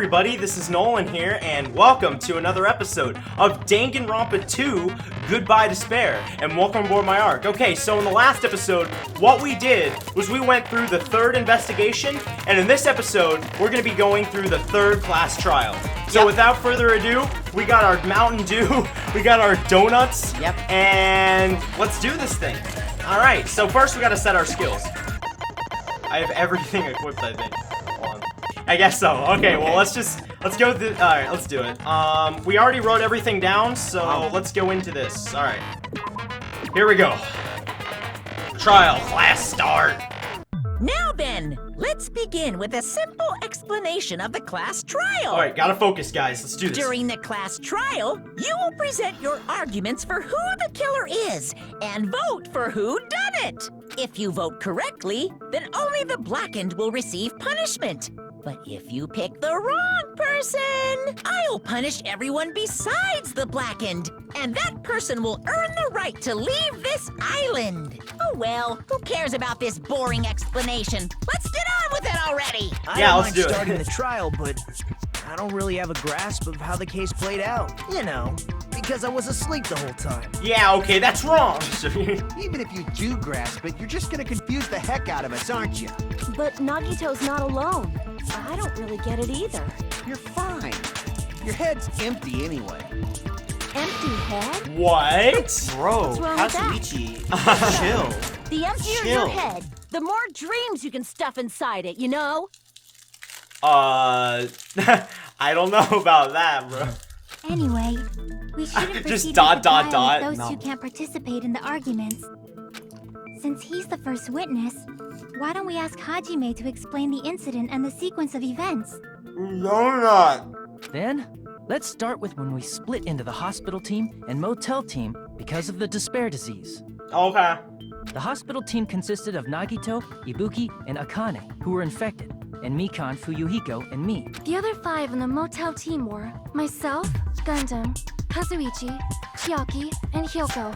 everybody, this is Nolan here, and welcome to another episode of Danganronpa 2, Goodbye Despair, and welcome aboard my arc. Okay, so in the last episode, what we did was we went through the third investigation, and in this episode, we're going to be going through the third class trial. So without further ado, we got our Mountain Dew, we got our donuts, and let's do this thing. Alright, so first we got to set our skills. I have everything equipped, I think. Hold on. I guess so. Okay, well, let's go through. Alright, let's do it. We already wrote everything down, so let's go into this. Alright. Here we go. Trial class start. Now then, let's begin with a simple explanation of the class trial. Alright, gotta focus, guys. Let's do this. During the class trial, you will present your arguments for who the killer is and vote for who done it. If you vote correctly, then only the blackened will receive punishment. But if you pick the wrong person, I'll punish everyone besides the blackened, and that person will earn the right to leave this island. Oh well, who cares about this boring explanation? Let's get on with it already! Yeah, let's do it. I don't mind starting the trial, but I don't really have a grasp of how the case played out. You know, because I was asleep the whole time. Yeah, okay, that's wrong. Even if you do grasp it, you're just gonna confuse the heck out of us, aren't you? But Nagito's not alone. I don't really get it either. You're fine. Your head's empty anyway. Empty head? What? Bro, What's wrong with that? Kazuichi, chill. The emptier your head, the more dreams you can stuff inside it, you know? I don't know about that, bro. Anyway, we shouldn't Just proceed dot, with the dot, trial dot. with those No. who can't participate in the arguments. Since he's the first witness, why don't we ask Hajime to explain the incident and the sequence of events? No, not. Then, let's start with when we split into the hospital team and motel team because of the despair disease. Okay. The hospital team consisted of Nagito, Ibuki, and Akane, who were infected, and Mikan, Fuyuhiko, and me. The other 5 on the motel team were myself, Gundam, Kazuichi, Chiaki, and Hyoko.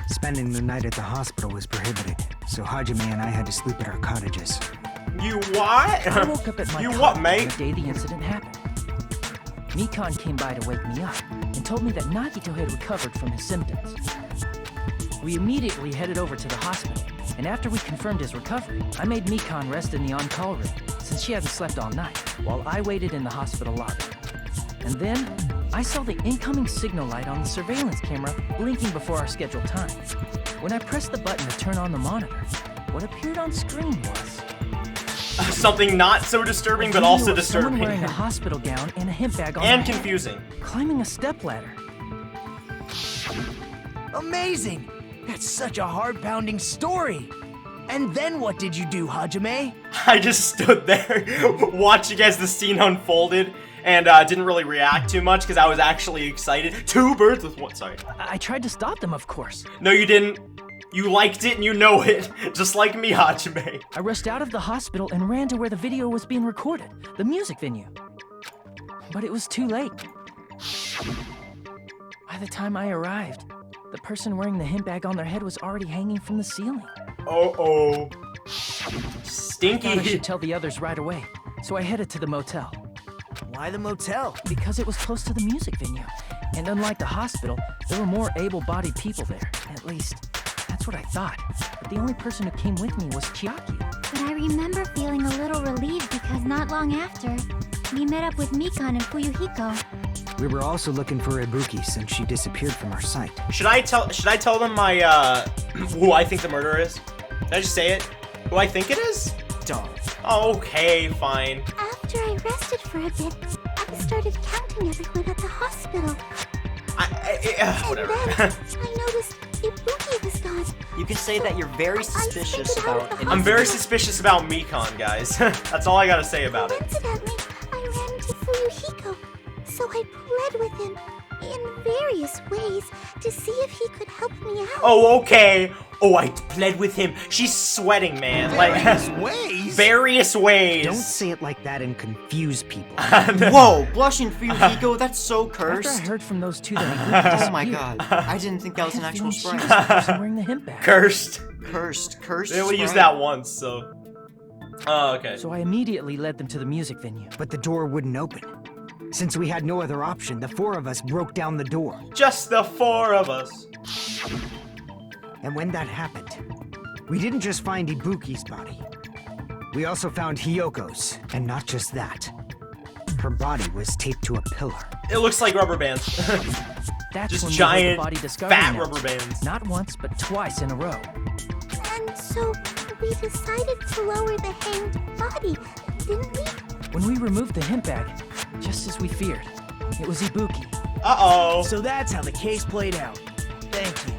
Spending the night at the hospital was prohibited, so Hajime and I had to sleep at our cottages. You what? I woke up at my You cottage what, on mate? the day the incident happened. Mikan came by to wake me up and told me that Nagito had recovered from his symptoms. We immediately headed over to the hospital, and after we confirmed his recovery, I made Mikan rest in the on-call room since she hadn't slept all night, while I waited in the hospital lobby. And then, I saw the incoming signal light on the surveillance camera blinking before our scheduled time. When I pressed the button to turn on the monitor, what appeared on screen was Something not so disturbing, but video also of someone disturbing. wearing a hospital gown and a hemp bag on And their head, confusing. climbing a stepladder. Amazing! That's such a heart-pounding story. And then what did you do, Hajime? I just stood there watching as the scene unfolded and didn't really react too much because I was actually excited. 2 birds with one. Sorry. I tried to stop them, of course. No, you didn't. You liked it and you know it. Just like me, Hajime. I rushed out of the hospital and ran to where the video was being recorded, the music venue. But it was too late. By the time I arrived, the person wearing the hemp bag on their head was already hanging from the ceiling. Uh-oh. I thought I Stinky. should tell the others right away, so I headed to the motel. Why the motel? Because it was close to the music venue, and unlike the hospital, there were more able-bodied people there. At least, that's what I thought. But the only person who came with me was Chiaki. But I remember feeling a little relieved because not long after, we met up with Mikan and Fuyuhiko. We were also looking for Ibuki since she disappeared from our sight. Should I tell them my who I think the murderer is? Did I just say it? Who I think it is? Don't. Okay, fine. After I rested for a bit, I started counting everyone at the hospital. Whatever. And then I noticed Ibuki was gone. You can say that you're very suspicious sneaked out about of the I'm very suspicious about Mikan, guys. That's all I gotta say about it. Coincidentally, I ran into Fuyuhiko, so I pled with him in various ways to see if he could help me out. Oh, okay. Oh, I pled with him. She's sweating, man. Various Like ways? various ways. Don't say it like that and confuse people. Whoa, blushing for you, Hiko, that's so After I cursed. heard from those two that Oh my god, I didn't think that was an I had a actual feeling she sprite. was the person wearing the hemp bag. Cursed. Cursed They only used sprite. that once, so. Oh, okay. So I immediately led them to the music venue. But the door wouldn't open. Since we had no other option, the 4 of us broke down the door. Just the 4 of us. And when that happened, we didn't just find Ibuki's body. We also found Hyoko's, and not just that. Her body was taped to a pillar. It looks like rubber bands. That's Just when we heard giant, the body discovery fat notes. rubber bands. Not once, but twice in a row. And so we decided to lower the hanged body, didn't we? When we removed the hemp bag, just as we feared, it was Ibuki. Uh-oh. So that's how the case played out. Thank you.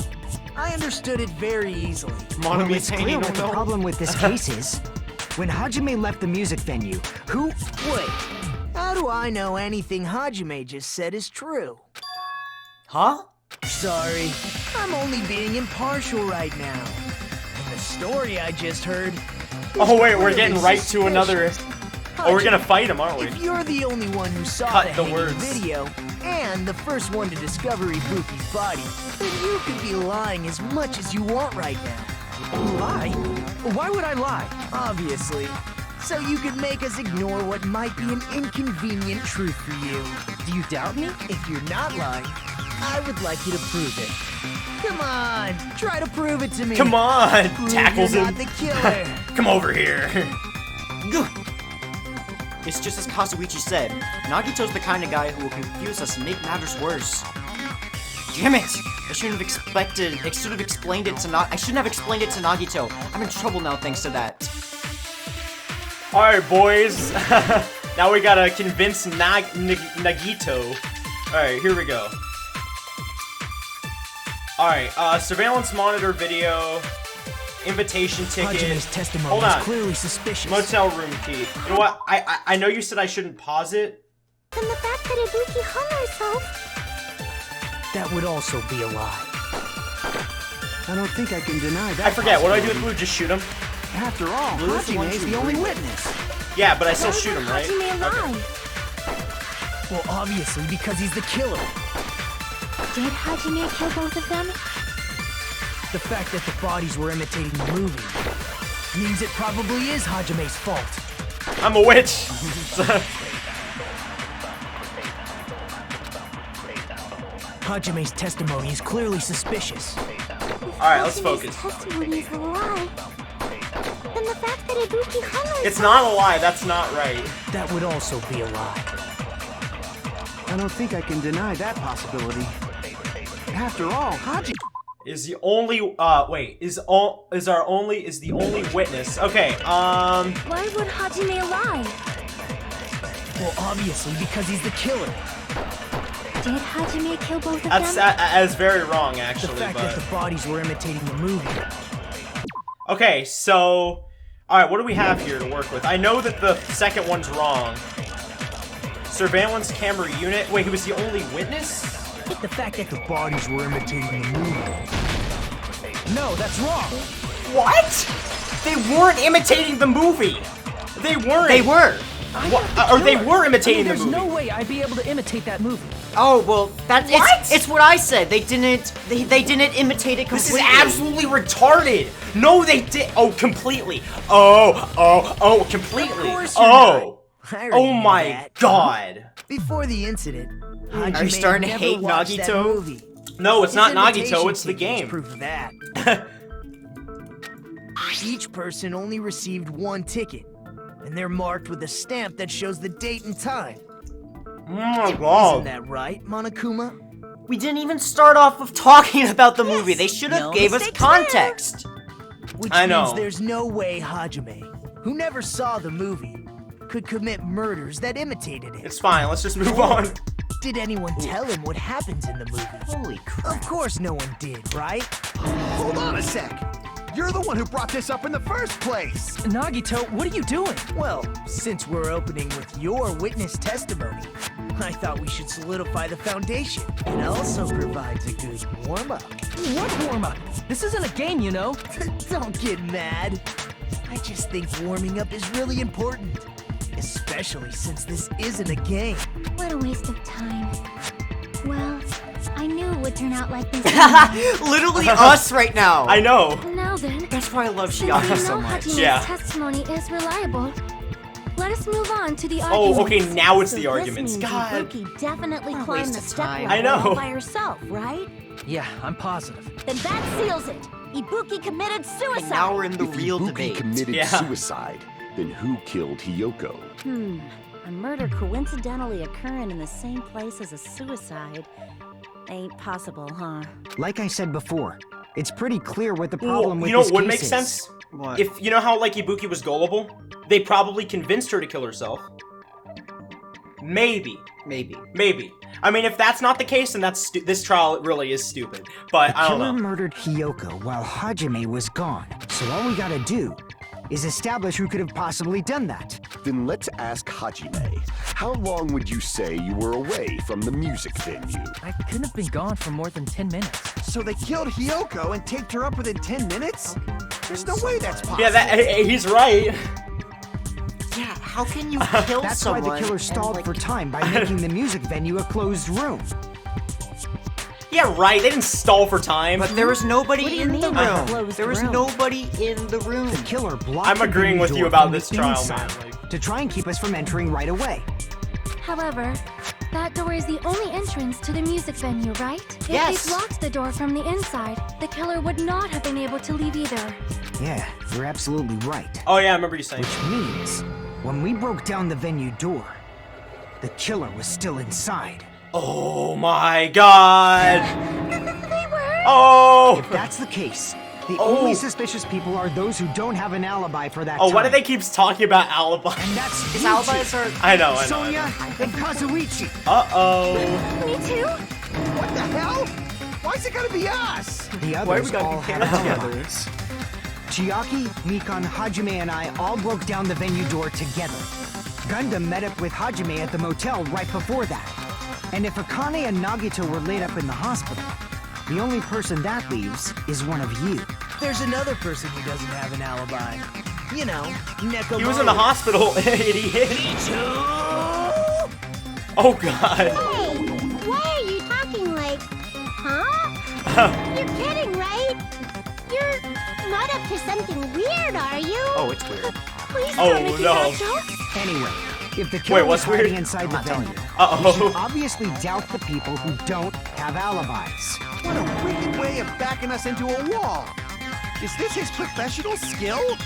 I understood it very easily. Well, it's clear what the problem with this case is. When Hajime left the music venue, who... Wait, how do I know anything Hajime just said is true? Huh? Sorry, I'm only being impartial right now. And the story I just heard... Oh wait, we're getting right to another... Oh, we're gonna fight him, aren't we? If you're the only one who saw Cut the the hanging words. video, and the first one to discover Ibuki's body, then you could be lying as much as you want right now. Lie? Why would I lie? Obviously. So you could make us ignore what might be an inconvenient truth for you. Do you doubt me? If you're not lying, I would like you to prove it. Come on, try to prove it to me. Come on! Prove Tackles you're him. not the killer. Come over here. It's just as Kazuichi said. Nagito's the kind of guy who will confuse us and make matters worse. Damn it! I shouldn't have explained it to Nagito. I'm in trouble now thanks to that. Alright, boys. Now we gotta convince Nagito. Alright, here we go. Alright, surveillance monitor video, invitation ticket. Hajime's testimony Hold is on. clearly suspicious. Motel room key. You know what? I know you said I shouldn't pause it. Then the fact that Ibuki hung herself. That would also be a lie. I don't think I can deny that. I forget. What do I do with Blue? Just shoot him? After all, Blue is the one Hajime is who the only agreed. witness. Yeah, but I still Why shoot would him, right? Hajime lie? Well, obviously, because he's the killer. Did Hajime kill both of them? The fact that the bodies were imitating the movie means it probably is Hajime's fault. I'm a witch. Hajime's testimony is clearly suspicious. Alright, let's Hajime's focus. testimony is a lie. Then the fact that Ibuki hung herself. It's not a lie. That's not right. That would also be a lie. I don't think I can deny that possibility. After all, Hajime Is the only is the only witness. Okay, Why would Hajime lie? Well, obviously, because he's the killer. Did Hajime kill both of that's them? that's very wrong The actually, fact that but the bodies were imitating the movie. okay, so alright, what do we have here to work with? I know that the second one's wrong. Surveillance camera unit. Wait, he was the only witness? The fact that the bodies were imitating the movie. No, that's wrong. What? They weren't imitating the movie. They weren't. They were! Or they were imitating the There's movie. no way I'd be able to imitate that movie. Oh, well, that's What? it's what I said. They didn't imitate it This completely. is absolutely retarded. No, they did. Oh, completely. Oh, completely. Of course you're Oh. I already Oh knew my that. God. Before the incident, Are you Hajime starting to never hate watched that Nagito? movie. No, it's His not invitation Nagito. It's the ticket is game. Proof of that. Each person only received one ticket, and they're marked with a stamp that shows the date and time. Oh my Isn't God. that right, Monokuma? We didn't even start off with talking about the movie. They should have no gave us mistakes there. context. Which I know. means there's no way Hajime, who never saw the movie, could commit murders that imitated it. It's fine. Let's just move on. Did anyone tell him what happens in the movie? Holy crap. Of course no one did, right? Hold on a sec. You're the one who brought this up in the first place. Nagito, what are you doing? Well, since we're opening with your witness testimony, I thought we should solidify the foundation. It also provides a good warm-up. What warm-up? This isn't a game, you know. Don't get mad. I just think warming up is really important. Especially since this isn't a game. What a waste of time. Well, I knew it would turn out like this. anyway. Literally us right now. I know. Now then, That's why I love since Shiaki we so know much. Hajime's Yeah. testimony is reliable, Let us move on to the Oh, arguments. okay, now it's So the this arguments. means God. Ibuki definitely What a climbed waste the of step time. ladder I know. all by herself, right? Yeah, I'm positive. Then that seals it. Ibuki committed suicide. And now we're in the If real Ibuki debate. committed Yeah. suicide, then who killed Hiyoko? A murder coincidentally occurring in the same place as a suicide ain't possible, huh? Like I said before, it's pretty clear what the Well, problem with you know this what would case make is. sense? What? If you know how like Ibuki was gullible, they probably convinced her to kill herself. Maybe. Maybe. I mean, if that's not the case, then that's this trial really is stupid. But The I don't killer know. murdered Hiyoko while Hajime was gone. So all we gotta do is establish who could have possibly done that. Then let's ask Hajime. How long would you say you were away from the music venue? I couldn't have been gone for more than 10 minutes. So they killed Hiyoko and taped her up within 10 minutes? There's no way that's possible. Yeah, he's right. Yeah, how can you kill That's someone? why the killer and, stalled like, for time by making the music venue a closed room. Yeah, right. They didn't stall for time. But there was What nobody do you in the mean by room. closed There was room? nobody in the room. The killer blocked I'm the agreeing venue with you door about from this the trial, inside man, like- to try and keep us from entering right away. However, that door is the only entrance to the music venue, right? Yes. If they blocked the door from the inside, the killer would not have been able to leave either. Yeah, you're absolutely right. Oh yeah, I remember you saying. Which means, when we broke down the venue door, the killer was still inside. Oh my God. They were? Oh. If that's the case, the Oh. only suspicious people are those who don't have an alibi for that Oh, time. why do they keep talking about alibi? And that's His you alibis two. are... I know. Sonia and Kazuichi. Uh-oh. Me too? What the hell? Why's it gotta be us? The Why others we gotta all be have together? alibis. Chiaki, Mikan, Hajime, and I all broke down the venue door together. Gundam met up with Hajime at the motel right before that. And if Akane and Nagito were laid up in the hospital, the only person that leaves is one of you. There's another person who doesn't have an alibi. You know, Nekomaru. He was in the hospital, idiot. Oh God. Hey, why are you talking like, huh? You're kidding, right? You're not up to something weird, are you? Oh, it's weird. Please Oh, stop making no. that joke. Anyway, if the killer Wait, what's was hiding weird? inside the venue, Uh-oh. we should obviously doubt the people who don't have alibis. What a wicked way of backing us into a wall. Is this his professional skill?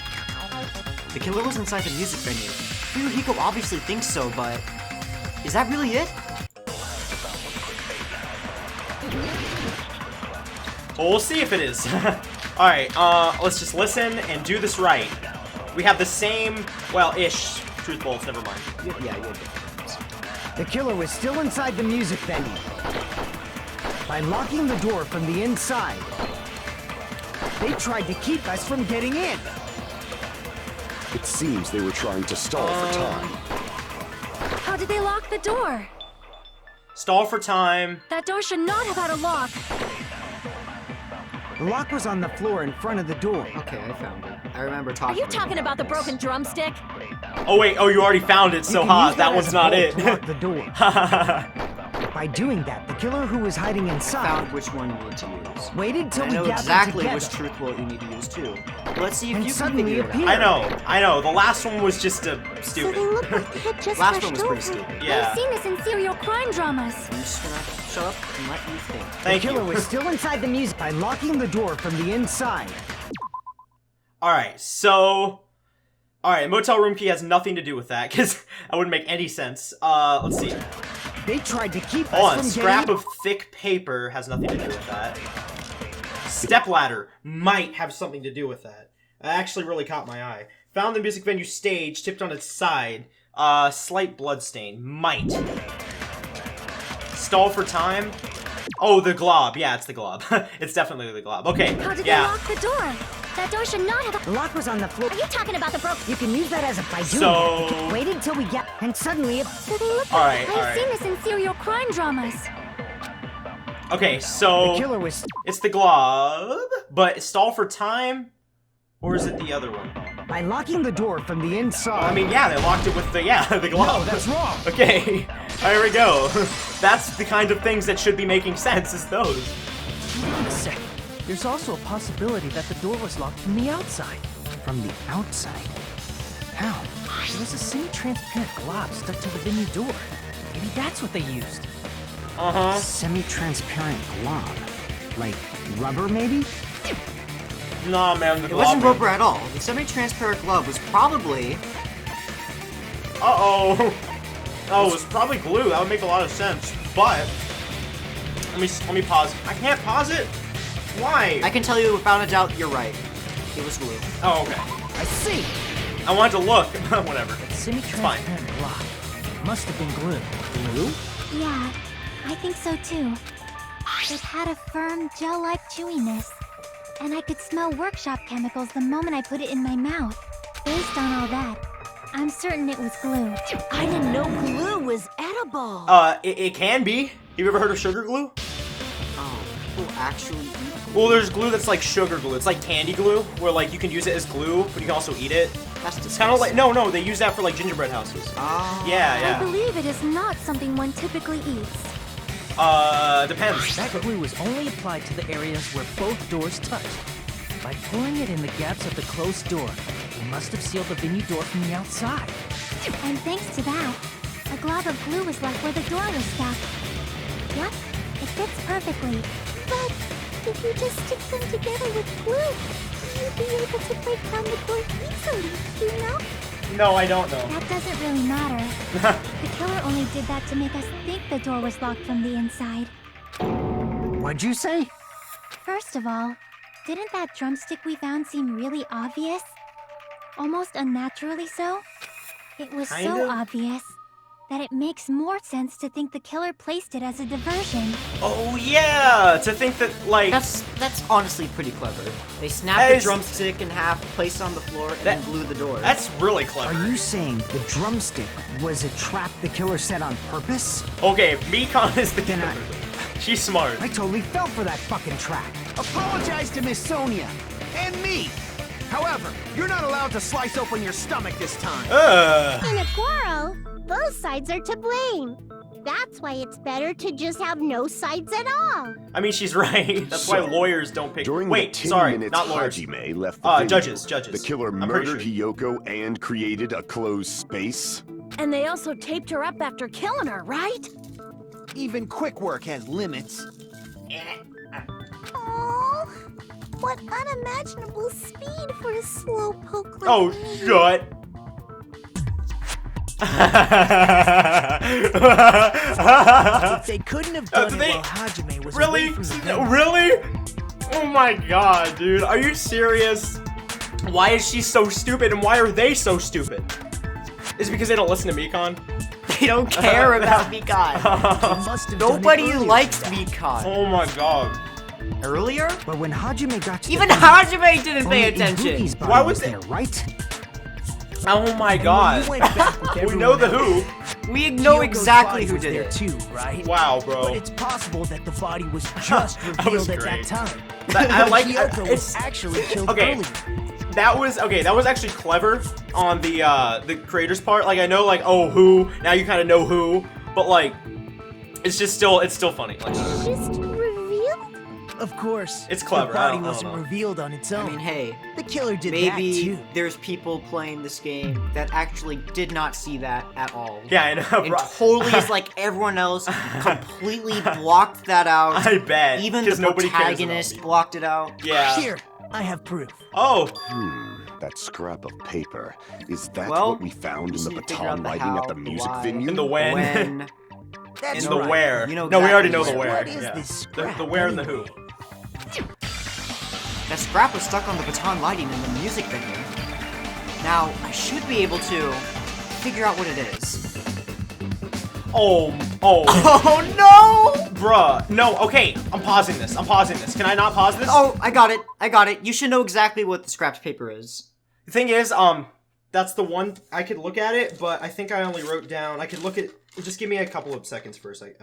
The killer was inside the music venue. Fuyuhiko obviously thinks so, but... Is that really it? Well, we'll see if it is. Alright, let's just listen and do this right. We have the same, well, ish, truth bolts, never mind. Yeah, you did. The killer was still inside the music venue. By locking the door from the inside, they tried to keep us from getting in. It seems they were trying to stall for time. How did they lock the door? Stall for time. That door should not have had a lock. The lock was on the floor in front of the door. Okay, I found it. I remember Are talking you talking about the broken drumstick? Oh wait, oh you already found it, so You can ha, use that as one's a not bolt it. to lock the door. By doing that, the killer who was hiding inside Found which one you need to use. waited till I we know gathered exactly together. which truth bolt you need to use too. Let's see if And you can suddenly figure it appeared. out. I know. The last one was just So stupid. they look like they had just Last one rushed was pretty over. stupid. Yeah. I've seen this in serial crime dramas. I'm just gonna shut up and let you think. Thank the killer you. was still inside the music by locking the door from the inside. Alright, so... Alright, motel room key has nothing to do with that, because that wouldn't make any sense. Let's see. They tried to keep Hold us on, from scrap getting... of thick paper has nothing to do with that. Stepladder might have something to do with that. That actually really caught my eye. Found the music venue stage, tipped on its side. Slight bloodstain. Might. Stall for time. Oh, the glob. Yeah, it's the glob. It's definitely the glob. Okay, How did they yeah. lock the door? That door should not have. The lock was on the floor. Are you talking about the broken? You can use that as a by doing So- that. Wait until we get... And suddenly... So they look Alright, like I've seen alright. this in serial crime dramas. Okay, The so... killer was... It's the glob, but stall for time? Or is it the other one? By locking the door from the inside... I mean, yeah, they locked it with the, the glob. No, that's wrong. Okay, there we go. That's the kind of things that should be making sense, is those. Wait a second. There's also a possibility that the door was locked from the outside. From the outside. town. There was a semi-transparent glob stuck to the venue door. Maybe that's what they used. Uh-huh. Semi-transparent glob. Like rubber, maybe? Nah, man, the It wasn't glob- rubber at all. The semi-transparent glove was probably... Uh-oh. Oh, it was probably glue. That would make a lot of sense. But let me pause. I can't pause it. Why? I can tell you without a doubt, you're right. It was glue. Oh, okay. I see. I wanted to look. Whatever. Semi-transparent glob. Must have been glue. Glue? Yeah, I think so too. It had a firm, gel-like chewiness. And I could smell workshop chemicals the moment I put it in my mouth. Based on all that, I'm certain it was glue. I didn't know glue was edible. It can be. Have you ever heard of sugar glue? Oh, people actually eat glue? Well, there's glue that's like sugar glue. It's like candy glue, where like you can use it as glue, but you can also eat it. That's It's kind of like no, they use that for like gingerbread houses. Oh. Yeah, I believe it is not something one typically eats. Depends. That glue was only applied to the areas where both doors touched. By pouring it in the gaps of the closed door, it must have sealed the venue door from the outside. And thanks to that, a glob of glue was left where the door was stuck. Yep, it fits perfectly. But if you just stick them together with glue, you'd be able to break down the door easily, you know? No, I don't know. That doesn't really matter. The killer only did that to make us think the door was locked from the inside. What'd you say? First of all, didn't that drumstick we found seem really obvious? Almost unnaturally so? It was Kind so of. obvious that it makes more sense to think the killer placed it as a diversion. Oh yeah, to think that like That's honestly pretty clever. They That snapped the is- drumstick in half, placed it on the floor, and then glued the door. that's really clever. Are you saying the drumstick was a trap the killer set on purpose? Okay, Mekon is the Then killer. She's smart. I totally fell for that fucking trap. Apologize to Miss Sonia and me. However, you're not allowed to slice open your stomach this time. In a quarrel, both sides are to blame. That's why it's better to just have no sides at all. I mean, she's right. That's why So, lawyers don't pick. During Wait, the 10 sorry, minutes not lawyers. Hajime left the venue, Judges. the killer I'm pretty murdered Hiyoko and created a closed space? And they also taped her up after killing her, right? Even quick work has limits. Oh, what unimaginable speed for a slowpoke like Oh, me. shut. If they couldn't have done they- it while Hajime was Really? away from the venue, Really? Oh my god, dude. Are you serious? Why is she so stupid and why are they so stupid? Is it because they don't listen to Mekon? They don't care about Mekon. they must have done it Nobody earlier likes than that. Mekon. Oh my god. Earlier? But when Hajime got to Even the venue, Hajime didn't pay only attention. Ibuki's body Why was it- there, right? Oh my And when god. you went back with We know the everyone who. We know Hyogo's exactly body who was did there it. too, right? Wow, But bro. it's possible that the body was just That was revealed at great. that time. I like Kyoko it's was actually killed okay. earlier. That was actually clever on the creator's part. Like I know like oh who, now you kinda know who, but like it's still funny. Like Just revealed? Of course. It's clever, The I body don't wasn't know. revealed on its I own. mean, hey, the killer did that maybe too. there's people playing this game that actually did not see that at all. yeah, I know, And bro. totally is like everyone else, completely blocked that out. I bet. Even the 'cause nobody cares about protagonist me. blocked it out. Yeah. Here, I have proof. Oh, That scrap of paper. Is that Well, what we found in just the need to figure out baton the lighting how, at the the music why. venue? in the when. When That's In the right. where. You know no, we already know exactly the where. where. What is yeah. this The scrap where and the who. anyway? that scrap was stuck on the baton lighting in the music venue. Now, I should be able to figure out what it is. Oh, Oh no! bruh. No, okay, I'm pausing this. Can I not pause this? Oh, I got it. You should know exactly what the scrapped paper is. The thing is, that's the one, I could look at it, but I think I only wrote down, I could look at, just give me a couple of seconds for a sec.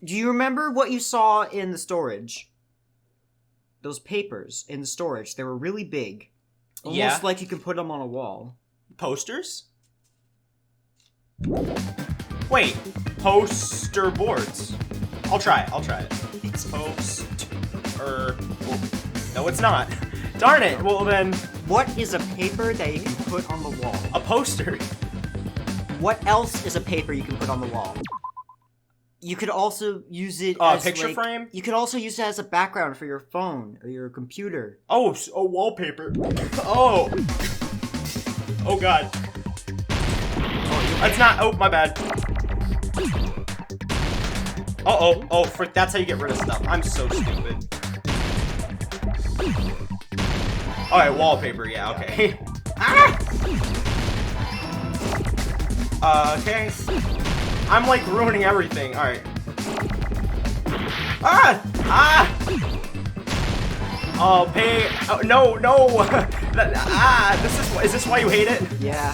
Do you remember what you saw in the storage? Those papers in the storage, they were really big. Almost Yeah. like you could put them on a wall. Posters? Wait, poster boards. I'll try it. It's Poster. No, it's not. Darn it. Well then, What is a paper that you can put on the wall? a poster. What else is a paper you can put on the wall? You could also use it as picture like, frame? You could also use it as a background for your phone or your computer. Oh, wallpaper. Oh. Oh god. That's not. Oh, my bad. Uh-oh. Oh, frick. That's how you get rid of stuff. I'm so stupid. Alright, wallpaper. Yeah, okay. Ah! Okay. I'm like ruining everything. Alright. Ah! Ah! Oh, pay. Oh, no, no. Is this why you hate it? Yeah.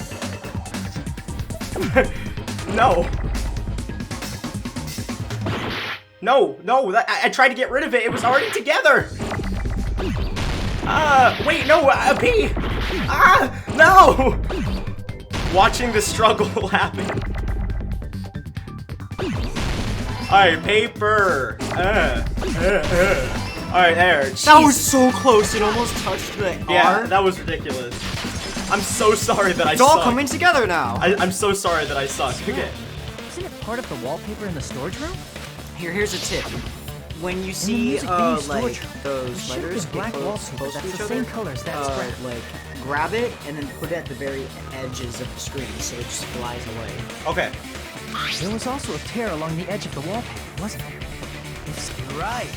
No. No, no, I tried to get rid of it. It was already together. Wait, no, P. No. Watching the struggle happen. Alright, paper. Alright, there. Jeez. That was so close. It almost touched the Yeah, R. that was ridiculous. I'm so sorry that I It's all suck. coming together now. I'm so sorry that I suck. Okay. Isn't it part of the wallpaper in the storage room? Here's a tip. When you In the see music video like storage room, those there should have letters been black get wallpaper close to that's each the other, same color as that spread. like grab it and then put it at the very edges of the screen so it just flies away. Okay. There was also a tear along the edge of the wallpaper, wasn't there? You're right.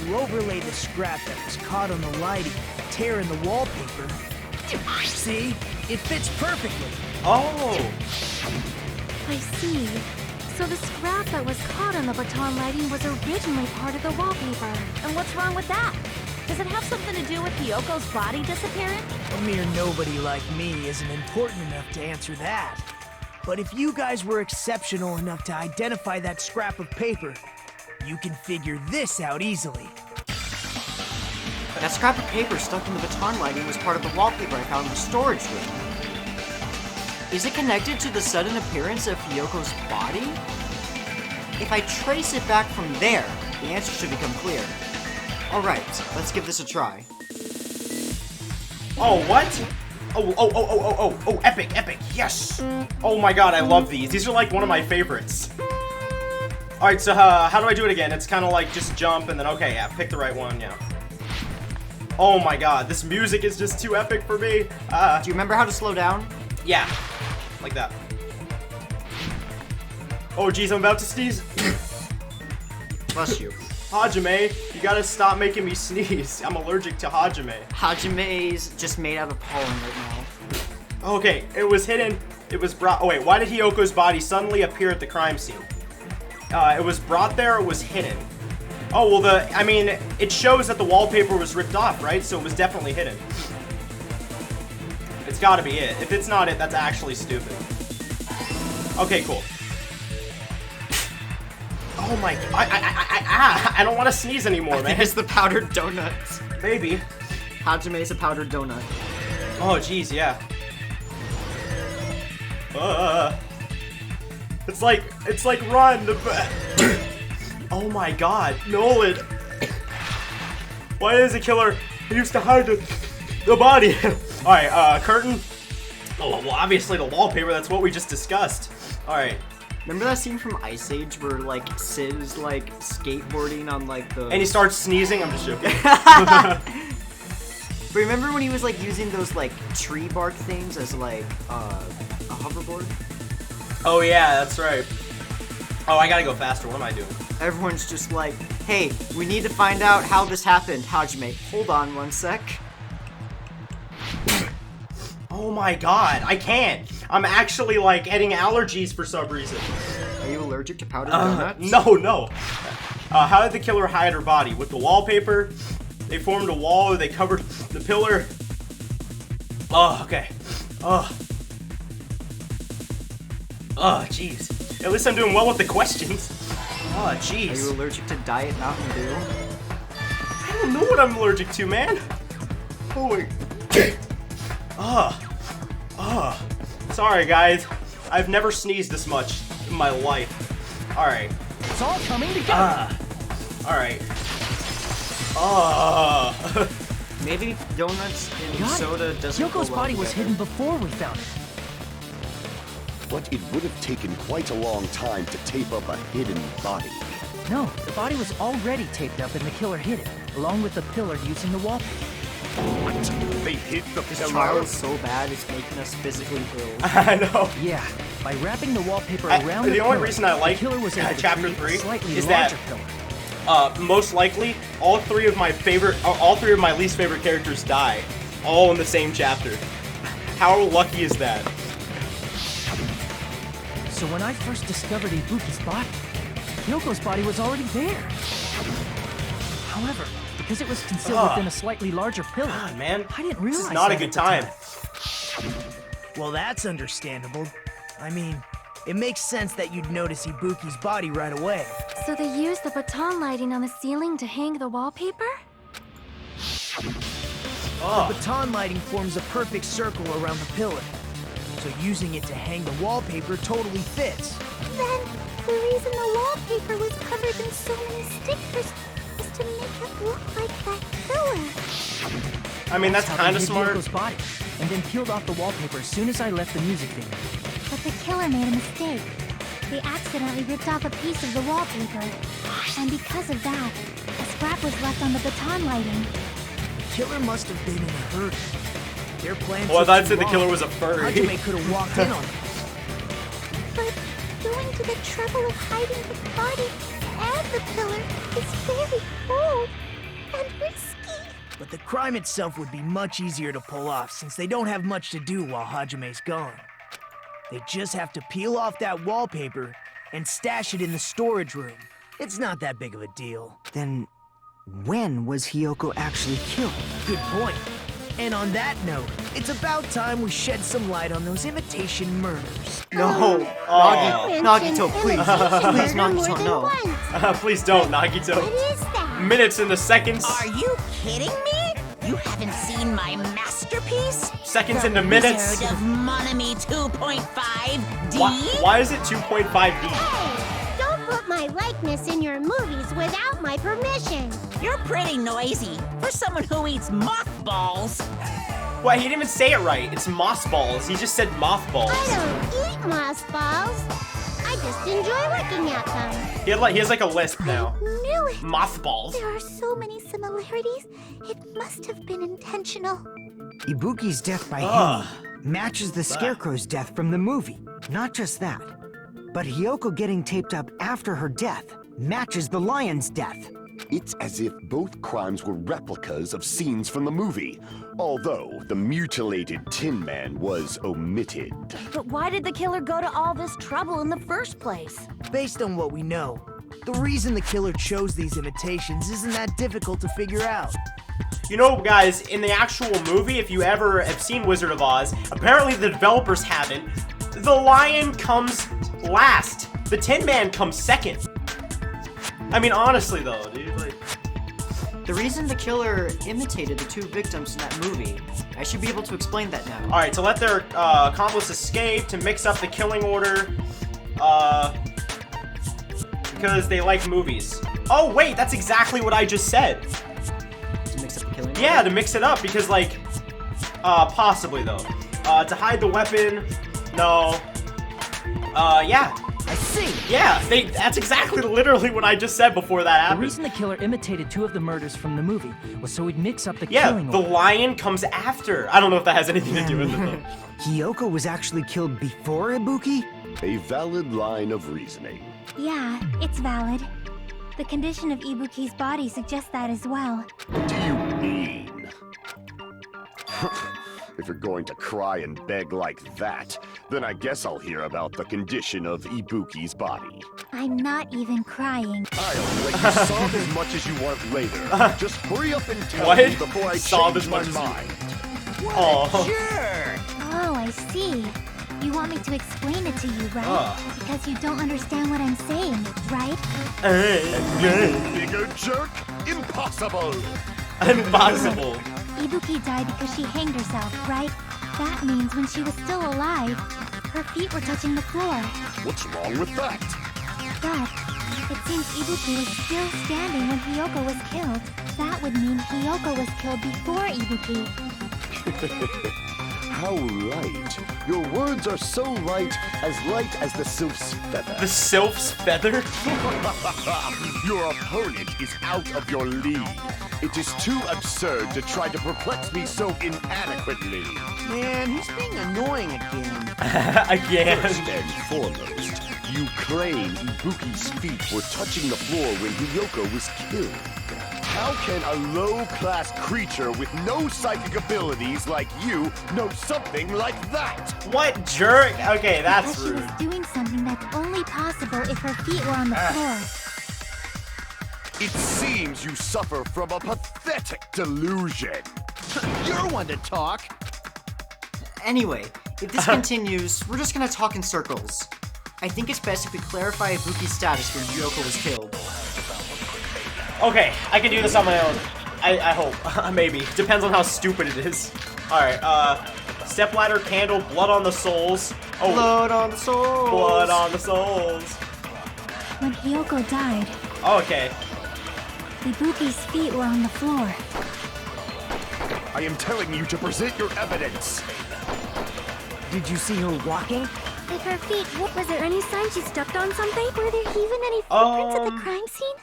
You overlay the scrap that was caught on the lighting, tear in the wallpaper. See? It fits perfectly. Oh. I see. So the scrap that was caught on the baton lighting was originally part of the wallpaper. And what's wrong with that? Does it have something to do with Hyoko's body disappearing? A mere nobody like me isn't important enough to answer that. But if you guys were exceptional enough to identify that scrap of paper, you can figure this out easily. That scrap of paper stuck in the baton lighting was part of the wallpaper I found in the storage room. Is it connected to the sudden appearance of Hyoko's body? If I trace it back from there, the answer should become clear. Alright, let's give this a try. Oh, what? Oh, epic, yes! Oh my god, I love these. These are like one of my favorites. Alright, so how do I do it again? It's kind of like just jump and then, okay, yeah, pick the right one, yeah. Oh my god, this music is just too epic for me. Do you remember how to slow down? Yeah, like that. Oh geez, I'm about to sneeze. Bless you. Hajime, you gotta stop making me sneeze. I'm allergic to Hajime. Hajime's just made out of pollen right now. Okay, it was hidden. It was brought. Oh wait, why did Hyoko's body suddenly appear at the crime scene? It was brought there. Or it was hidden. Oh well, I mean, it shows that the wallpaper was ripped off, right? So it was definitely hidden. It's got to be it. If it's not it, that's actually stupid. Okay, cool. Oh my! I don't want to sneeze anymore, man. It's the powdered donuts. Maybe. Hajime's a powdered donut. Oh jeez, yeah. It's like run. Oh my god, Nolan. Why is a killer used to hide the body? Alright, curtain. Oh, well, obviously the wallpaper, that's what we just discussed. Alright. Remember that scene from Ice Age where, like, Sid is, like, skateboarding on, like, the... And he starts sneezing? I'm just joking. But remember when he was, like, using those, like, tree bark things as, like, a hoverboard? Oh yeah, that's right. Oh, I gotta go faster. What am I doing? Everyone's just like, hey, we need to find out how this happened, Hajime. Hold on one sec. Oh my god, I can't. I'm actually, like, getting allergies for some reason. Are you allergic to powdered donuts? No. How did the killer hide her body? With the wallpaper? They formed a wall, or they covered the pillar? Oh, okay. Oh, jeez. At least I'm doing well with the questions. Oh, jeez. Are you allergic to Diet Mountain Dew? I don't know what I'm allergic to, man. Oh, wait. Sorry, guys. I've never sneezed this much in my life. Alright. It's all coming together. Alright. Maybe donuts and Got it. soda doesn't go Hyoko's well body was together. hidden before we found it. But it would have taken quite a long time to tape up a hidden body. No, the body was already taped up and the killer hid it, along with the pillar using the wallpaper. What? They hid the This pillar? trial is so bad, it's making us physically ill. I know. Yeah, by wrapping the wallpaper around The only pillar, reason I like the killer was able to chapter create a 3 slightly is that larger pillar. most likely all three of my least favorite characters die, all in the same chapter. How lucky is that? So when I first discovered Ibuki's body, Hyoko's body was already there. However, because it was concealed within a slightly larger pillar, God, man, I didn't this realize is not a that good at the time. Well, that's understandable. I mean, it makes sense that you'd notice Ibuki's body right away. So they used the baton lighting on the ceiling to hang the wallpaper? Ugh. Baton lighting forms a perfect circle around the pillar. So using it to hang the wallpaper totally fits. Then, the reason the wallpaper was covered in so many stickers was to make it look like that killer. I mean, that's how kind they of hid smart. Hyoko's body, and then peeled off the wallpaper as soon as I left the music venue. But the killer made a mistake. They accidentally ripped off a piece of the wallpaper. And because of that, a scrap was left on the baton lighting. The killer must have been in a hurry. Their plan Well, I took thought it too said the long. killer was a furry. Hajime could have walked in on it. But going to the trouble of hiding the body and the pillar is very bold and risky. But the crime itself would be much easier to pull off since they don't have much to do while Hajime's gone. They just have to peel off that wallpaper and stash it in the storage room. It's not that big of a deal. Then, when was Hyoko actually killed? Good point. And on that note, it's about time we shed some light on those imitation murders. No! Oh. Nagito, please. Please, Nagito, no. Please don't, Nagito. What is that? Minutes into seconds. Are you kidding me? You haven't seen my masterpiece? Seconds The into minutes. Wizard of Monami 2.5D? Why is it 2.5D? Hey, don't put my likeness in your movies without my permission. You're pretty noisy for someone who eats mothballs. Well, he didn't even say it right. It's mothballs. He just said mothballs. I don't eat moss balls. I just enjoy looking at them. He has like a lisp now. Knew it! Mothballs. There are so many similarities. It must have been intentional. Ibuki's death by Ugh. hanging matches the Scarecrow's death from the movie. Not just that, but Hyoko getting taped up after her death matches the lion's death. It's as if both crimes were replicas of scenes from the movie, although the mutilated Tin Man was omitted. But why did the killer go to all this trouble in the first place? Based on what we know, the reason the killer chose these imitations isn't that difficult to figure out. You know, guys, in the actual movie, if you ever have seen Wizard of Oz, apparently the developers haven't. The lion comes last. The Tin Man comes second. I mean, honestly, though, dude, like... The reason the killer imitated the two victims in that movie, I should be able to explain that now. Alright, to let their accomplice escape, to mix up the killing order, because they like movies. Oh, wait, that's exactly what I just said. To mix up the killing Yeah, order? to mix it up, because, like, possibly, though. To hide the weapon, no. Yeah. I see! Yeah, that's exactly literally what I just said before that The happened. reason the killer imitated two of the murders from the movie was so he'd mix up the Yeah, killing the order. lion comes after. I don't know if that has anything to do with it, though. Hyoko was actually killed before Ibuki? A valid line of reasoning. Yeah, it's valid. The condition of Ibuki's body suggests that as well. What do you mean? If you're going to cry and beg like that, then I guess I'll hear about the condition of Ibuki's body. I'm not even crying. I'll let you sob as much as you want later. Just hurry up and tell What? me before I Sob change as my much as you- mind. Oh. Sure! Oh, I see. You want me to explain it to you, right? Because you don't understand what I'm saying, right? Bigger jerk? Impossible! Impossible. Ibuki died because she hanged herself, right? That means when she was still alive, her feet were touching the floor. What's wrong with that? But it seems Ibuki was still standing when Hyoko was killed. That would mean Hiyoko was killed before Ibuki. How light. Your words are so light as the sylph's feather. The sylph's feather? Your opponent is out of your league. It is too absurd to try to perplex me so inadequately. Man, he's being annoying again. Again. First and foremost, you claim Ibuki's feet were touching the floor when Hiyoko was killed. How can a low-class creature with no psychic abilities like you know something like that? What jerk? Okay, that's Because she rude. was doing something that's only possible if her feet were on the floor. It seems you suffer from a pathetic delusion. You're one to talk. Anyway, if this continues, we're just gonna talk in circles. I think it's best if we clarify Ibuki's status when Hiyoko was killed. Okay, I can do this on my own. I hope. Maybe. Depends on how stupid it is. Alright, stepladder, candle, blood on the souls. Oh, Blood on the souls! blood on the souls. When Hiyoko died, Okay. Ibuki's feet were on the floor. I am telling you to present your evidence. Did you see her walking? If her feet, was there any sign she stepped on something? Were there even any footprints at the crime scene?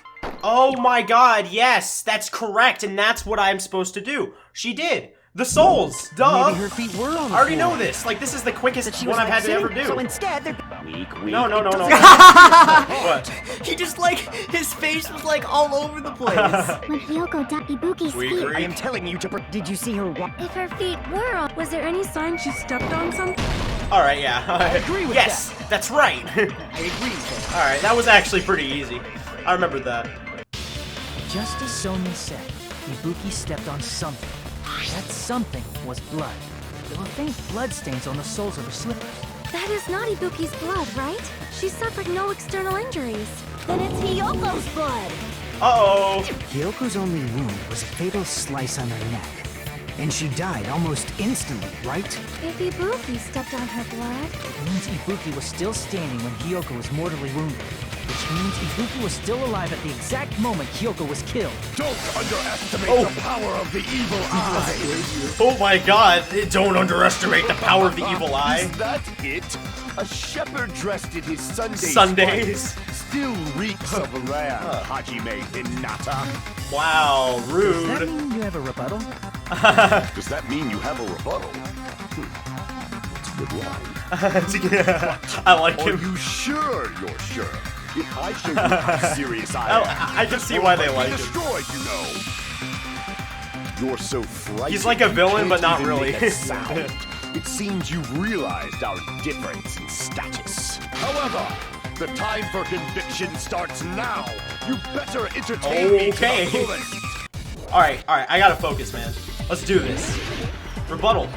Oh my god, yes, that's correct, and that's what I'm supposed to do. She did. The souls, duh. Maybe her feet were on the I already floor. know this. Like, this is the quickest She one was I've had to ever missing, do. So instead, they're No. What? He just like, his face was like all over the place. When Hiyoko died, Ibuki's We feet. agree. I am telling you to. Did you see her walk? If her feet were on, was there any sign she stepped on something? Alright, yeah. I agree with yes, that's right. I agree with that. Alright, that was actually pretty easy. I remember that. Just as Sonia said, Ibuki stepped on something. That something was blood. There were faint blood stains on the soles of her slippers. That is not Ibuki's blood, right? She suffered no external injuries. Then it's Hiyoko's blood. Uh-oh. Hyoko's only wound was a fatal slice on her neck. And she died almost instantly, right? If Ibuki stepped on her blood, It means Ibuki was still standing when Hiyoko was mortally wounded. Which means Ibuki was still alive at the exact moment Hiyoko was killed. Don't underestimate the power of the evil eye. Oh my god, don't underestimate the power of the evil eye. Is that it? A shepherd dressed in his Sundays. Sundays. Still reeks of lamb, Hajime Hinata. Wow, Does that rude. mean you have a rebuttal? Does that mean you have a rebuttal? That's a good line. I like Are him. you sure you're sure? If I show you how serious I am, I can see why they like him. destroyed, you know. You're so frightened. He's like a villain, you but not can't even really. make a sound. It seems you've realized our difference in status. However, the time for conviction starts now. You better entertain me to Okay. the fullest. Alright, I gotta focus, man. Let's do this. Rebuttal.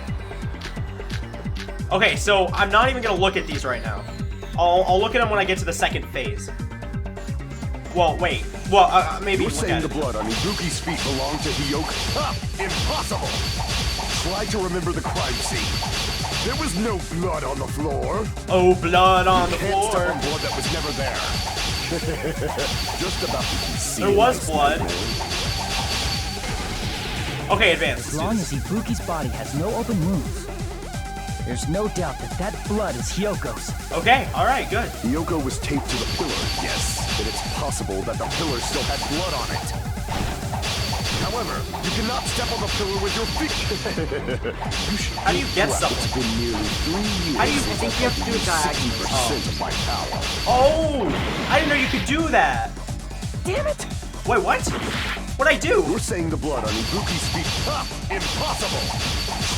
Okay, so I'm not even gonna look at these right now. I'll look at them when I get to the second phase. Well, wait. Well, maybe You're look saying at the it. blood on Ibuki's feet belonged to Hiyoko? Ha! Impossible! Try to remember the crime scene. There was no blood on the floor. Oh, blood on the You can't step floor. on blood that was never there. Just about to see. There was blood. Okay, advance. As long as Ibuki's body has no open wounds, there's no doubt that that blood is Hyoko's. Okay, alright, good. Hiyoko was taped to the pillar, yes, but it's possible that the pillar still had blood on it. However, you cannot step on the pillar with your feet. You should How do you get Well, something? It's been nearly 3 years How do you since think I've you have to do it had diagonally? 60% of my power. Oh! I didn't know you could do that. Damn it! Wait, what? What'd I do? You're saying the blood on Ibuki's feet. Ha! Impossible!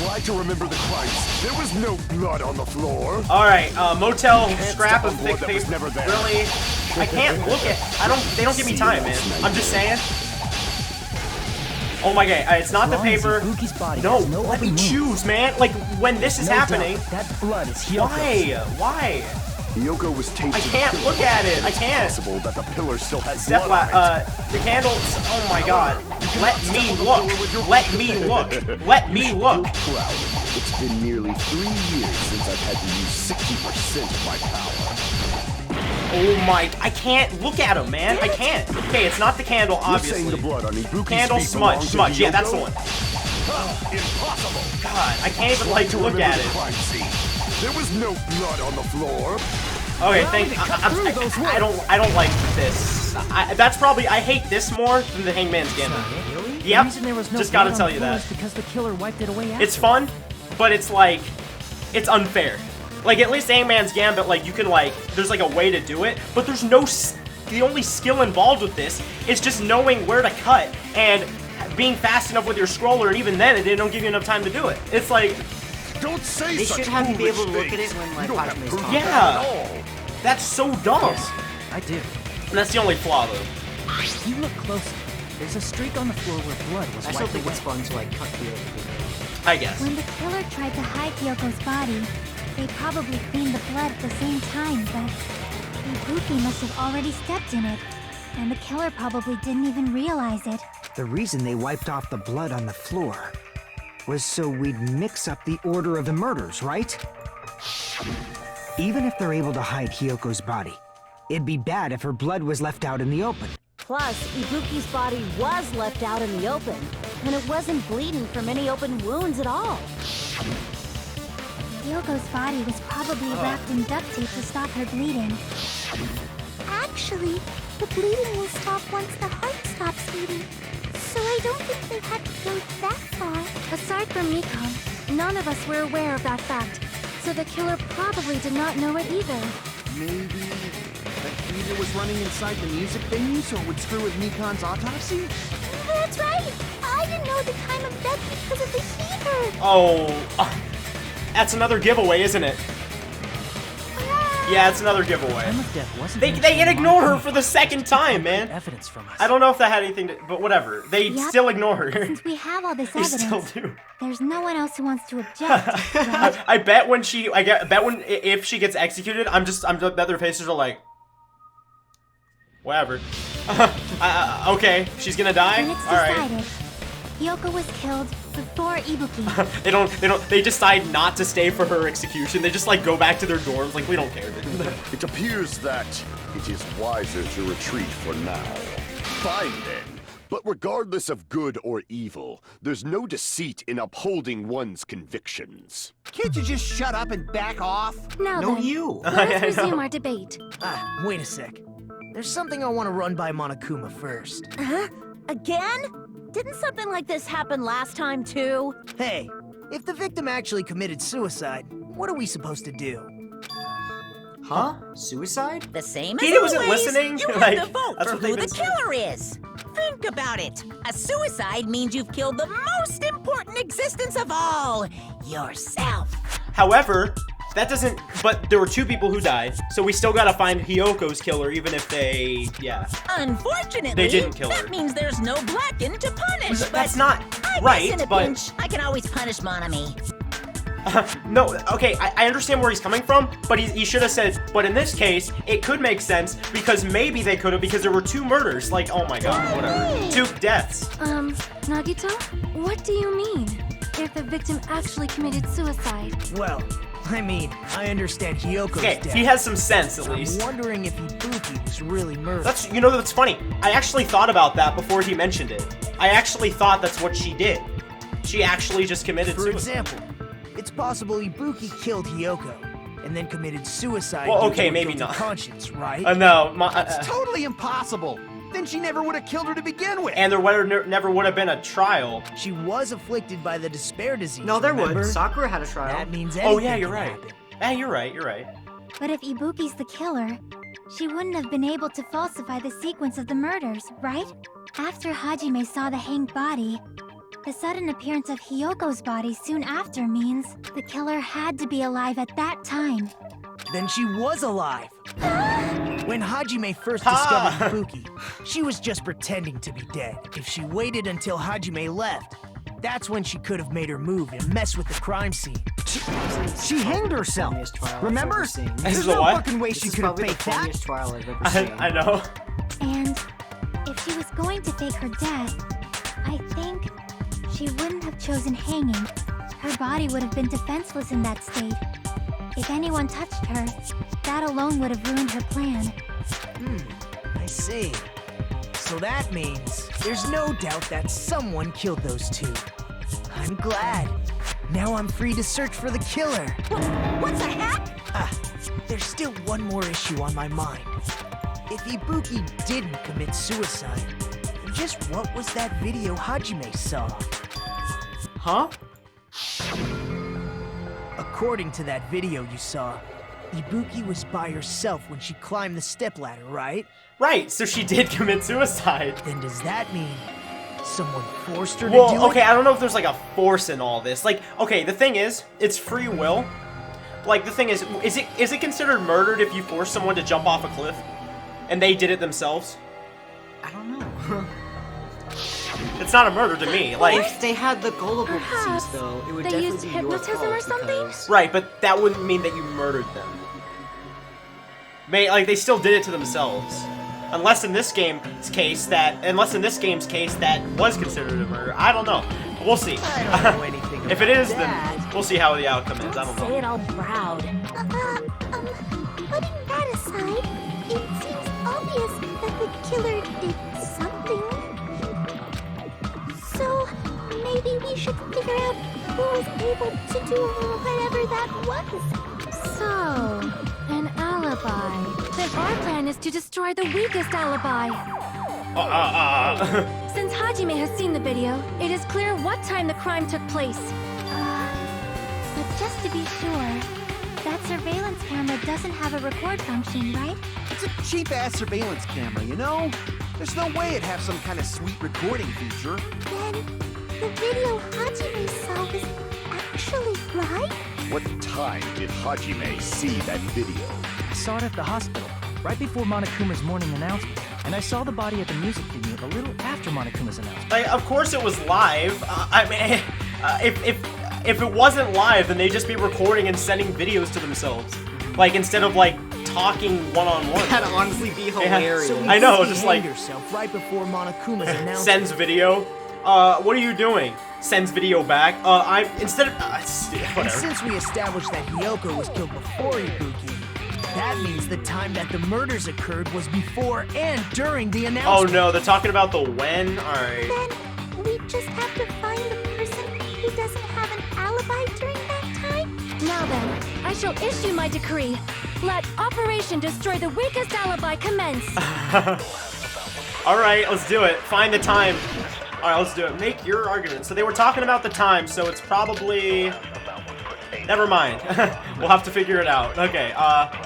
Try to remember the crimes. There was no blood on the floor. Alright, motel Can't scrap step of on thick blood that was paper. never there. Really? I can't look at. They don't give me time, man. I'm just saying. Oh my god, it's not the As long as paper. Ibuki's body No, has no let open me wounds, choose, man. Like, when this is no happening. doubt that blood is Hyoko's. Why? Hiyoko was taped I to can't the pillar. look at it. I It's can't. possible that the pillar still had Step blood on it. the candles. Oh my god. Let me look. Let me look. Let me look. Feel proud. It's been nearly 3 years since I've had to use 60% of my power. Oh my, I can't look at him, man. I can't. Okay, it's not the candle, obviously. You're saying the blood on Ibuki's Candle, feet smudge, belongs to smudge. Yeah, that's the Hiyoko? one. Impossible. God, I can't even like to look Remember at the it. crime scene. There was no blood on the floor. Okay, I don't like this. That's probably, I hate this more than the Hangman's Gambit. Really? Yep, The reason there was no just gotta blood on tell the you floor that. is because the killer wiped it away after. It's fun, but it's like, it's unfair. Like, at least Hangman's Gambit, like, you can, like, there's, like, a way to do it, but there's no, the only skill involved with this is just knowing where to cut and being fast enough with your scroller, and even then, it don't give you enough time to do it. It's like... Don't say They such should have you be able to foolish look at it things. when, like, You don't have Hajime's proof talking. of that Yeah. at all. That's so dumb. Yes, I do. And that's the only flaw, though. If you look closer, there's a streak on the floor where blood was I still wiped think away. it's fun to, like, cut through it. I guess. When the killer tried to hide Hyoko's body, they probably cleaned the blood at the same time, but Ibuki must have already stepped in it, and the killer probably didn't even realize it. The reason they wiped off the blood on the floor was so we'd mix up the order of the murders, right? Even if they're able to hide Hyoko's body, it'd be bad if her blood was left out in the open. Plus, Ibuki's body was left out in the open, and it wasn't bleeding from any open wounds at all. Hyoko's body was probably wrapped in duct tape to stop her bleeding. Actually, the bleeding will stop once the heart stops beating. So I don't think they had to go that far. Aside from Nikon, none of us were aware of that fact, so the killer probably did not know it either. Maybe that heater was running inside the music venue so it would screw with Mikan's autopsy? That's right! I didn't know the time of death because of the heater! Oh, that's another giveaway, isn't it? Yeah, it's another giveaway. Time of death wasn't They mentioned can in ignore her Monica. for the second time, man. Evidence from us. I don't know if that had anything to, but whatever. They Yep. still ignore her. Since we have all this They still evidence, do. there's no one else who wants to object, right? I bet when if she gets executed, I bet their faces are like, whatever. Okay, she's gonna die. Then it's All right. decided. Hyoko was killed before Ibuki. They decide not to stay for her execution. They just like go back to their dorms. Like, we don't care. It appears that it is wiser to retreat for now. Fine then. But regardless of good or evil, there's no deceit in upholding one's convictions. Can't you just shut up and back off? Now No, then, you. let I us know. resume our debate. Wait a sec. There's something I want to run by Monokuma first. Huh? Again? Didn't something like this happen last time, too? Hey, if the victim actually committed suicide, what are we supposed to do? Huh? Suicide? The same as Katie wasn't always, listening. You Like, have to vote that's for what they've who the been saying. killer is. Think about it. A suicide means you've killed the most important existence of all, yourself. However, that doesn't. But there were two people who died, so we still gotta find Hyoko's killer, even if they, yeah. Unfortunately, They didn't kill her. that means there's no Blacken to punish. That's but not I right, guess in a but pinch, I can always punish Monami. no. Okay, I understand where he's coming from, but he should have said. But in this case, it could make sense because maybe they could have because there were two murders. Like, oh my god, whatever, two deaths. Nagito? What do you mean? If the victim actually committed suicide? Well, I mean, I understand Hyoko's Okay, death. he has some sense at least. I'm wondering if Ibuki was really murdered. That's that's funny. I actually thought about that before he mentioned it. I actually thought that's what she did. She actually just committed For suicide. example, it's possible Ibuki killed Hyoko and then committed suicide. Well, due to okay, a maybe guilty not. conscience, right? No, That's totally impossible. Then she never would have killed her to begin with. and there never would have been a trial. She was afflicted by the despair disease. No, there remember? would. Sakura had a trial. That means anything Oh yeah, you're can right. happen. Yeah, you're right. You're right. But if Ibuki's the killer, she wouldn't have been able to falsify the sequence of the murders, right? After Hajime saw the hanged body, the sudden appearance of Hyoko's body soon after means the killer had to be alive at that time. Then she was alive. When Hajime first Ha! discovered Ibuki, she was just pretending to be dead. If she waited until Hajime left, that's when she could have made her move and mess with the crime scene. She hanged herself. Funniest trial I've Remember? ever seen. This There's is a no what? fucking way This she is could have probably the faked that. funniest trial I've ever seen. I know. And if she was going to fake her death, I think she wouldn't have chosen hanging. Her body would have been defenseless in that state. If anyone touched her, that alone would have ruined her plan. I see. So that means there's no doubt that someone killed those two. I'm glad. Now I'm free to search for the killer. What's a hack? There's still one more issue on my mind. If Ibuki didn't commit suicide, then just what was that video Hajime saw? Huh? According to that video you saw, Ibuki was by herself when she climbed the stepladder, right? Right, so she did commit suicide. Then does that mean someone forced her to Well, do okay, it? I don't know if there's like a force in all this. Like, okay, the thing is, it's free will. Like, the thing is it considered murdered if you force someone to jump off a cliff? And they did it themselves? I don't know. It's not a murder to me. Like, If they had the gullible Perhaps disease, though, it would they definitely used be hypnotism your or fault something? because- right, but that wouldn't mean that you murdered them. Like, they still did it to themselves. Unless in this game's case that was considered a murder. I don't know. We'll see. I don't know anything If it about is, then that. we'll see how the outcome is. I don't Say know. it all proud. Putting that aside, it seems obvious that the killer did something. So, maybe we should figure out who was able to do whatever that was. So, an alibi. Then our plan is to destroy the weakest alibi. Since Hajime has seen the video, it is clear what time the crime took place. But just to be sure, that surveillance camera doesn't have a record function, right? It's a cheap-ass surveillance camera, you know? There's no way it'd have some kind of sweet recording feature. Then, the video Hajime saw was actually right? What time did Hajime see that video? I saw it at the hospital, right before Monokuma's morning announcement. And I saw the body at the music venue a little after Monokuma's announcement. Like, of course it was live. I mean, if it wasn't live, then they'd just be recording and sending videos to themselves. Like, instead of, like, talking one-on-one. That'd honestly be hilarious. So I know, Ibuki just like- hanged herself right before Monokuma's announcement. Sends video. What are you doing? Sends video back. Instead of, And whatever. since we established that Hyoko was killed before Ibuki, that means the time that the murders occurred was before and during the Oh announcement. no, they're talking about the when? Alright. Then, we just have to find the person who doesn't have an alibi during that time? Now then, I shall issue my decree. Let Operation Destroy the Weakest Alibi commence. Alright, let's do it. Find the time. Alright, let's do it. Make your argument. So they were talking about the time, so it's probably... Never mind. We'll have to figure it out. Okay,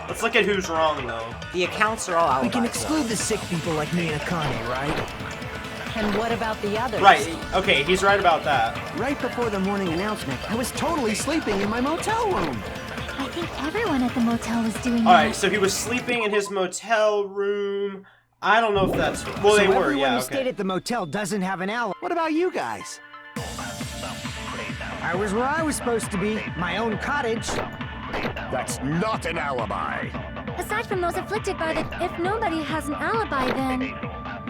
let's look at who's wrong, though. The accounts are all out. We can exclude the sick people like me and Akane, right? And what about the others? Right, okay, he's right about that. Right before the morning announcement, I was totally sleeping in my motel room. I think everyone at the motel was doing Alright, that. so he was sleeping in his motel room. I don't know if that's... Well, they So were, everyone yeah, who stayed okay. at the motel doesn't have an alibi. What about you guys? I was where I was supposed to be, my own cottage. That's not an alibi. Aside from those afflicted by the... If nobody has an alibi, then...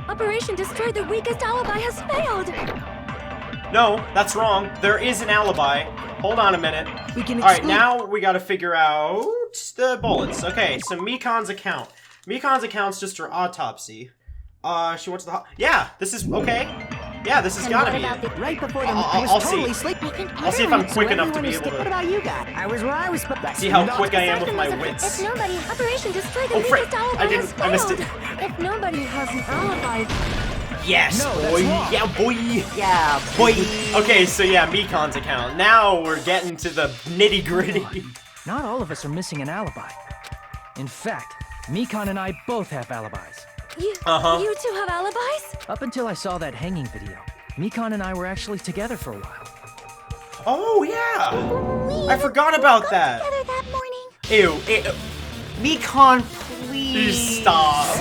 Operation Destroy the Weakest Alibi has failed! No, that's wrong. There is an alibi. Hold on a minute. We can Alright, exclude... now we gotta figure out the bullets. Okay, so Mikan's account. Mikan's account's just her autopsy. She went to the yeah, this is, okay. Yeah, this has And gotta what be about it. the... Right before the I'll- I was I'll totally see. sleeping. I'll see if I'm quick enough to everyone be who able stayed- What to about you guys? I was where I was supposed see how not- quick I am Aside with from my those wits. If nobody... Operation Destroy the Oh, frick. Weakest Alibi I didn't- has I missed failed! it. If nobody has an alibi... Yes, No, that's boy. wrong. Yeah, boy. Yeah, boy. Okay, so yeah, Mikan's account. Now we're getting to the nitty gritty. Not all of us are missing an alibi. In fact, Mikan and I both have alibis. You two have alibis? Up until I saw that hanging video, Mikan and I were actually together for a while. Oh yeah, I forgot about that. Together that morning. Ew. Mikan, please. Stop.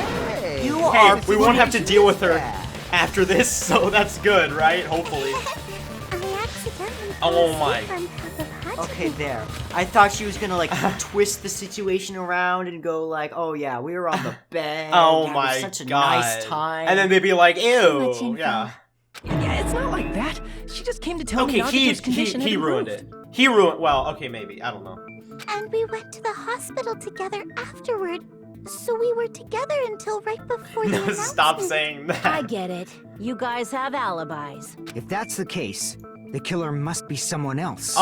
You Hey, are. we won't have to please deal with her that. after this, so that's good, right? Hopefully. I accidentally Oh fell my. asleep on top of Hajime. Okay, there. I thought she was gonna like twist the situation around and go like, "Oh yeah, we were on the bed. Oh having my such a god. nice time." And then they'd be like, much ew. info. Yeah. Yeah, it's not like that. She just came to tell me Okay, Nagito's condition had he ruined improved. it. He ruined. Well, okay, maybe. I don't know. And we went to the hospital together afterward. So we were together until right before the announcement. Stop saying that. I get it. You guys have alibis. If that's the case, the killer must be someone else.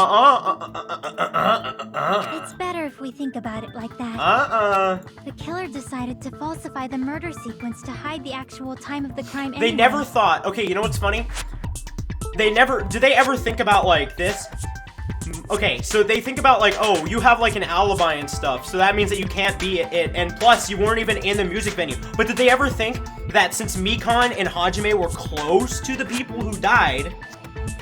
It's better if we think about it like that. The killer decided to falsify the murder sequence to hide the actual time of the crime anyway. They never thought. Okay, you know what's funny? They never. Do they ever think about like this? Okay, so they think about like, oh, you have like an alibi and stuff, so that means that you can't be it, and plus you weren't even in the music venue. But did they ever think that since Mikan and Hajime were close to the people who died,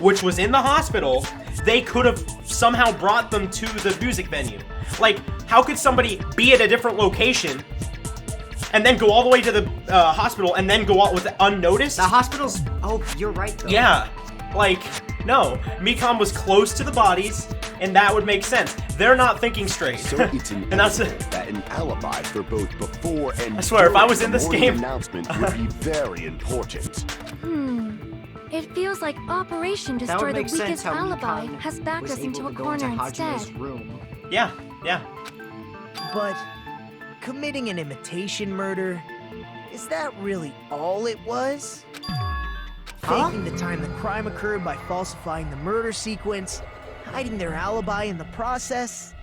which was in the hospital, they could have somehow brought them to the music venue? Like, how could somebody be at a different location and then go all the way to the hospital and then go out with unnoticed? The hospital's... Oh, you're right, though. Yeah. Like, no. Mikan was close to the bodies, and that would make sense. They're not thinking straight. So it's and that's that an alibi for both before and I swear, if I was in during this the morning game... announcement would be very important. It feels like Operation That Destroy would the make sense Weakest how Alibi Mikan has backed was us into able a to go corner into instead. Hajime's room. Yeah, yeah. But committing an imitation murder, is that really all it was? Faking the time the crime occurred by falsifying the murder sequence, hiding their alibi in the process?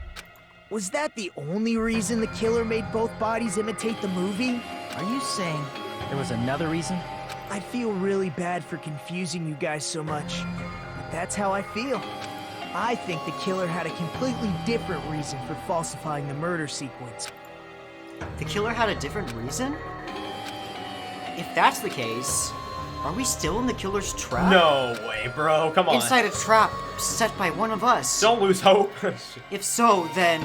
Was that the only reason the killer made both bodies imitate the movie? Are you saying there was another reason? I feel really bad for confusing you guys so much, but that's how I feel. I think the killer had a completely different reason for falsifying the murder sequence. The killer had a different reason? If that's the case, are we still in the killer's trap? No way, bro. Come on. Inside a trap set by one of us. Don't lose hope. If so, then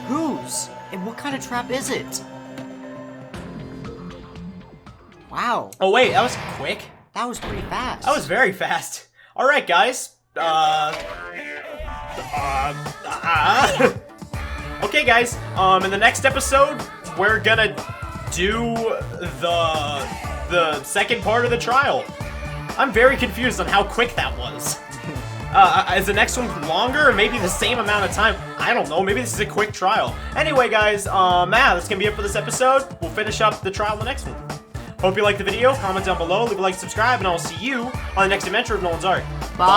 whose? And what kind of trap is it? Wow. Oh, wait. That was quick. That was pretty fast. That was very fast. All right, guys. Okay, guys. In the next episode, we're gonna do the second part of the trial. I'm very confused on how quick that was. Is the next one longer or maybe the same amount of time? I don't know. Maybe this is a quick trial. Anyway, guys, that's gonna be it for this episode. We'll finish up the trial in the next one. Hope you liked the video. Comment down below, leave a like, subscribe, and I'll see you on the next adventure of Nolan's Ark. Bye.